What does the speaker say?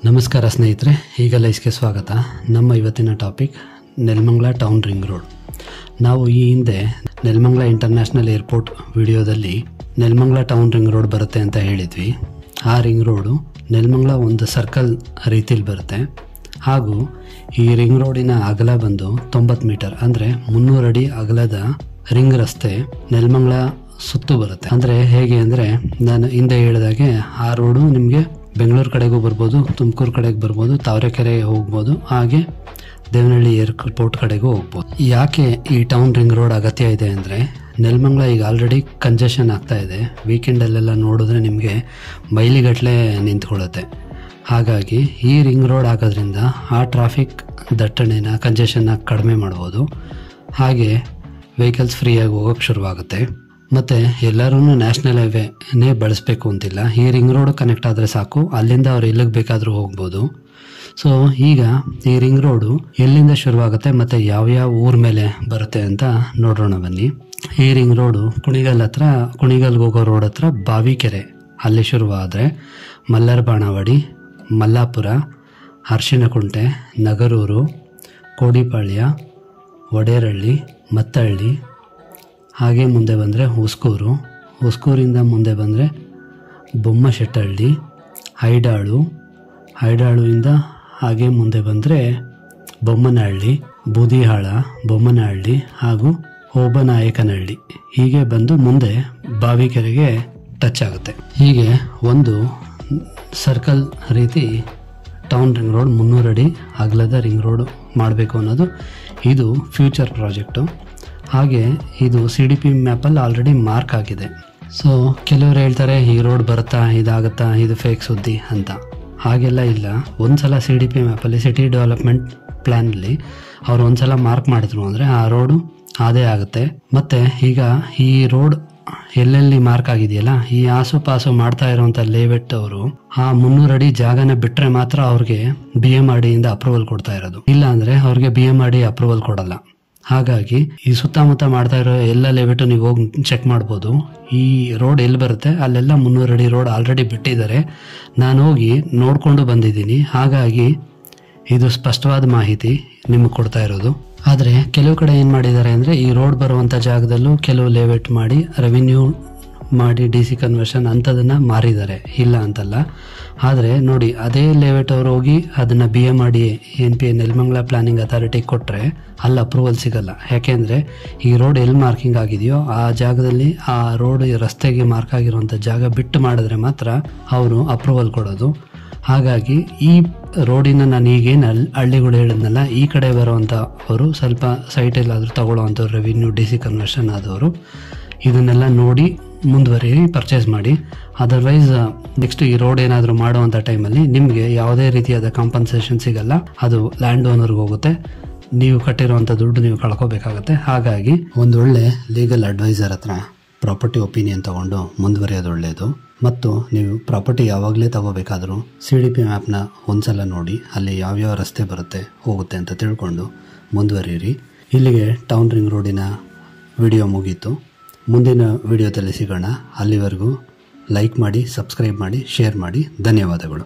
ನಮಸ್ಕಾರ ಸ್ನೇಹಿತರೆ, ಈಗ ಲೈಸ್ಗೆ ಸ್ವಾಗತ. ನಮ್ಮ ಇವತ್ತಿನ topic Nelamangala town ring road. ನಾವು ಈ ಹಿಂದೆ ನೆಲಮಂಗಲ ಇಂಟರ್ನ್ಯಾಷನಲ್ ಏರ್ಪೋರ್ಟ್ ವಿಡಿಯೋದಲ್ಲಿ ನೆಲಮಂಗಲ ಟೌನ್ ರಿಂಗ್ ರೋಡ್ ಬರುತ್ತೆ ಅಂತ ಹೇಳಿದ್ವಿ. ಆ ರಿಂಗ್ ರೋಡು ನೆಲಮಂಗಲ ಒಂದು ಸರ್ಕಲ್ ರೀತಿಯಲ್ಲಿ ಬರುತ್ತೆ. ಹಾಗೂ ಈ ರಿಂಗ್ ರೋಡಿನ ಅಗಲ ಬಂದು 90 ಮೀಟರ್, ಅಂದರೆ 300 ಅಡಿ ಅಗಲದ ರಿಂಗ್ ರಸ್ತೆ ನೆಲಮಂಗಲ ಸುತ್ತು ಬರುತ್ತೆ. ಅಂದರೆ ಹೇಗೆ ಅಂದರೆ, ನಾನು ಹಿಂದೆ ಹೇಳಿದಾಗೆ ಆ ರೋಡು ನಿಮಗೆ ಬೆಂಗಳೂರು ಕಡೆಗೂ ಬರ್ಬೋದು, ತುಮಕೂರು ಕಡೆಗೆ ಬರ್ಬೋದು, ತಾವರೆಕೆರೆ ಹೋಗ್ಬೋದು, ಹಾಗೆ ದೇವನಹಳ್ಳಿ ಏರ್ಪೋರ್ಟ್ ಕಡೆಗೂ ಹೋಗ್ಬೋದು. ಯಾಕೆ ಈ ಟೌನ್ ರಿಂಗ್ ರೋಡ್ ಅಗತ್ಯ ಇದೆ ಅಂದರೆ, ನೆಲಮಂಗಲ ಈಗ ಆಲ್ರೆಡಿ ಕಂಜೆಷನ್ ಆಗ್ತಾ ಇದೆ. ವೀಕೆಂಡಲ್ಲೆಲ್ಲ ನೋಡಿದ್ರೆ ನಿಮಗೆ ಮೈಲಿಗಟ್ಟಲೆ ನಿಂತ್ಕೊಳ್ಳುತ್ತೆ. ಹಾಗಾಗಿ ಈ ರಿಂಗ್ ರೋಡ್ ಆಗೋದ್ರಿಂದ ಆ ಟ್ರಾಫಿಕ್ ದಟ್ಟಣೆನ, ಕಂಜೆಷನ್ನ ಕಡಿಮೆ ಮಾಡ್ಬೋದು. ಹಾಗೆ ವೆಹಿಕಲ್ಸ್ ಫ್ರೀಯಾಗಿ ಹೋಗೋಕ್ಕೆ ಶುರುವಾಗುತ್ತೆ. ಮತ್ತು ಎಲ್ಲರೂ ನ್ಯಾಷನಲ್ ಹೈವೇನೇ ಬಳಸಬೇಕು ಅಂತಿಲ್ಲ. ಈ ರಿಂಗ್ ರೋಡ್ ಕನೆಕ್ಟ್ ಆದರೆ ಸಾಕು, ಅಲ್ಲಿಂದ ಅವ್ರು ಎಲ್ಲಿಗೆ ಬೇಕಾದರೂ ಹೋಗ್ಬೋದು. ಸೊ ಈಗ ಈ ರಿಂಗ್ ರೋಡು ಎಲ್ಲಿಂದ ಶುರುವಾಗುತ್ತೆ ಮತ್ತು ಯಾವ್ಯಾವ ಊರ ಮೇಲೆ ಬರುತ್ತೆ ಅಂತ ನೋಡೋಣ ಬನ್ನಿ. ಈ ರಿಂಗ್ ರೋಡು ಕುಣಿಗಲ್ಗೆ ಹೋಗೋ ರೋಡ್ ಹತ್ರ ಬಾವಿಕೆರೆ ಅಲ್ಲಿ ಶುರುವಾದರೆ ಮಲ್ಲರ ಬಾಣವಾಡಿ, ಮಲ್ಲಾಪುರ, ಅರ್ಶಿನಕುಂಟೆ, ನಗರೂರು, ಕೋಡಿಪಾಳ್ಯ, ಒಡೇರಹಳ್ಳಿ, ಮತ್ತಹಳ್ಳಿ, ಹಾಗೆ ಮುಂದೆ ಬಂದರೆ ಹುಸ್ಕೂರಿಂದ ಮುಂದೆ ಬಂದರೆ ಬೊಮ್ಮಶೆಟ್ಟಹಳ್ಳಿ, ಹೈಡಾಳುವಿಂದ ಹಾಗೆ ಮುಂದೆ ಬಂದರೆ ಬೊಮ್ಮನಹಳ್ಳಿ, ಬೂದಿಹಾಳ, ಬೊಮ್ಮನಹಳ್ಳಿ ಹಾಗೂ ಹೋಬನಾಯಕನಹಳ್ಳಿ. ಹೀಗೆ ಬಂದು ಮುಂದೆ ಬಾವಿಕೆರೆಗೆ ಟಚ್ ಆಗುತ್ತೆ. ಹೀಗೆ ಒಂದು ಸರ್ಕಲ್ ರೀತಿ ಟೌನ್ ರಿಂಗ್ ರೋಡ್ 300 ಅಡಿ ಅಗಲದ ರಿಂಗ್ ರೋಡ್ ಮಾಡಬೇಕು ಅನ್ನೋದು ಇದು ಫ್ಯೂಚರ್ ಪ್ರಾಜೆಕ್ಟು. ಹಾಗೆ ಇದು CDP ಮ್ಯಾಪಲ್ಲಿ ಆಲ್ರೆಡಿ ಮಾರ್ಕ್ ಆಗಿದೆ. ಸೊ ಕೆಲವರು ಹೇಳ್ತಾರೆ ಈ ರೋಡ್ ಬರುತ್ತಾ, ಇದಾಗುತ್ತಾ, ಇದು ಫೇಕ್ ಸುದ್ದಿ ಅಂತ. ಹಾಗೆಲ್ಲ ಇಲ್ಲ. ಒಂದು ಸಲ CDP ಮ್ಯಾಪಲ್ಲಿ, ಸಿಟಿ ಡೆವಲಪ್ಮೆಂಟ್ ಪ್ಲ್ಯಾನಲ್ಲಿ ಅವ್ರು ಒಂದು ಸಲ ಮಾರ್ಕ್ ಮಾಡಿದ್ರು ಅಂದರೆ ಆ ರೋಡು ಅದೇ ಆಗುತ್ತೆ. ಮತ್ತು ಈಗ ಈ ರೋಡ್ ಎಲ್ಲೆಲ್ಲಿ ಮಾರ್ಕ್ ಆಗಿದೆಯಲ್ಲ, ಈ ಆಸುಪಾಸು ಮಾಡ್ತಾ ಇರೋವಂಥ ಲೇಔಟ್ ಅವರು ಆ 300 ಅಡಿ ಜಾಗನ ಬಿಟ್ಟರೆ ಮಾತ್ರ ಅವ್ರಿಗೆ BMRDಯಿಂದ ಅಪ್ರೂವಲ್ ಕೊಡ್ತಾ ಇರೋದು. ಇಲ್ಲ ಅಂದರೆ ಅವ್ರಿಗೆ BMRD ಅಪ್ರೂವಲ್ ಕೊಡಲ್ಲ. ಹಾಗಾಗಿ ಈ ಸುತ್ತಮುತ್ತ ಮಾಡ್ತಾ ಇರೋ ಎಲ್ಲ ಲೇಔಟು ನೀವು ಹೋಗಿ ಚೆಕ್ ಮಾಡ್ಬೋದು. ಈ ರೋಡ್ ಎಲ್ಲಿ ಬರುತ್ತೆ ಅಲ್ಲೆಲ್ಲ 300 ಅಡಿ ರೋಡ್ ಆಲ್ರೆಡಿ ಬಿಟ್ಟಿದ್ದಾರೆ. ನಾನು ಹೋಗಿ ನೋಡಿಕೊಂಡು ಬಂದಿದ್ದೀನಿ. ಹಾಗಾಗಿ ಇದು ಸ್ಪಷ್ಟವಾದ ಮಾಹಿತಿ ನಿಮಗೆ ಕೊಡ್ತಾ ಇರೋದು. ಆದರೆ ಕೆಲವು ಕಡೆ ಏನು ಮಾಡಿದ್ದಾರೆ ಅಂದರೆ, ಈ ರೋಡ್ ಬರುವಂಥ ಜಾಗದಲ್ಲೂ ಕೆಲವು ಲೇಔಟ್ ಮಾಡಿ ರೆವಿನ್ಯೂ ಮಾಡಿ DC ಕನ್ವರ್ಷನ್ ಅಂಥದನ್ನು ಮಾರಿದ್ದಾರೆ, ಇಲ್ಲ ಅಂತಲ್ಲ. ಆದರೆ ನೋಡಿ, ಅದೇ ಲೇಔಟ್ ಅವರು ಹೋಗಿ ಅದನ್ನು BMRD NPA Nelamangala planning authority ಕೊಟ್ಟರೆ ಅಲ್ಲಿ ಅಪ್ರೂವಲ್ ಸಿಗಲ್ಲ. ಯಾಕೆಂದರೆ ಈ ರೋಡ್ ಎಲ್ಲಿ ಮಾರ್ಕಿಂಗ್ ಆಗಿದೆಯೋ ಆ ಜಾಗದಲ್ಲಿ ಆ ರೋಡ್ ರಸ್ತೆಗೆ ಮಾರ್ಕ್ ಆಗಿರುವಂಥ ಜಾಗ ಬಿಟ್ಟು ಮಾಡಿದ್ರೆ ಮಾತ್ರ ಅವರು ಅಪ್ರೂವಲ್ ಕೊಡೋದು. ಹಾಗಾಗಿ ಈ ರೋಡಿನ ನಾನು ಈಗೇನು ಹಳ್ಳಿಗಳು ಹೇಳಿದ್ನಲ್ಲ, ಈ ಕಡೆ ಬರುವಂಥ ಅವರು ಸ್ವಲ್ಪ ಸೈಟಲ್ಲಾದರೂ ತಗೊಳ್ಳೋವಂಥವ್ರು, ರೆವಿನ್ಯೂ DC ಕನ್ವರ್ಷನ್ ಆದವರು ಇದನ್ನೆಲ್ಲ ನೋಡಿ ಮುಂದುವರಿ ಪರ್ಚೇಸ್ ಮಾಡಿ. ಅದರ್ವೈಸ್ ನೆಕ್ಸ್ಟ್ ಈ ರೋಡ್ ಏನಾದರೂ ಮಾಡುವಂಥ ಟೈಮಲ್ಲಿ ನಿಮಗೆ ಯಾವುದೇ ರೀತಿಯಾದ ಕಾಂಪನ್ಸೇಷನ್ ಸಿಗಲ್ಲ. ಅದು ಲ್ಯಾಂಡ್ ಓನರ್ಗೆ ಹೋಗುತ್ತೆ. ನೀವು ಕಟ್ಟಿರುವಂಥ ದುಡ್ಡು ನೀವು ಕಳ್ಕೋಬೇಕಾಗತ್ತೆ. ಹಾಗಾಗಿ ಒಂದು ಒಳ್ಳೆ ಲೀಗಲ್ ಅಡ್ವೈಸರ್ ಹತ್ರ ಪ್ರಾಪರ್ಟಿ ಒಪಿನಿಯನ್ ತೊಗೊಂಡು ಮುಂದುವರಿಯೋದು ಒಳ್ಳೆಯದು. ಮತ್ತು ನೀವು ಪ್ರಾಪರ್ಟಿ ಯಾವಾಗಲೇ ತಗೋಬೇಕಾದ್ರೂ CDP ಮ್ಯಾಪ್ನ ಒಂದ್ಸಲ ನೋಡಿ, ಅಲ್ಲಿ ಯಾವ್ಯಾವ ರಸ್ತೆ ಬರುತ್ತೆ ಹೋಗುತ್ತೆ ಅಂತ ತಿಳ್ಕೊಂಡು ಮುಂದುವರಿಯಿರಿ. ಇಲ್ಲಿಗೆ ಟೌನ್ ರಿಂಗ್ ರೋಡಿನ ವಿಡಿಯೋ ಮುಗೀತು. ಮುಂದಿನ ವಿಡಿಯೋದಲ್ಲಿ ಸಿಗೋಣ. ಅಲ್ಲಿವರೆಗೂ ಲೈಕ್ ಮಾಡಿ, ಸಬ್ಸ್ಕ್ರೈಬ್ ಮಾಡಿ, ಶೇರ್ ಮಾಡಿ. ಧನ್ಯವಾದಗಳು.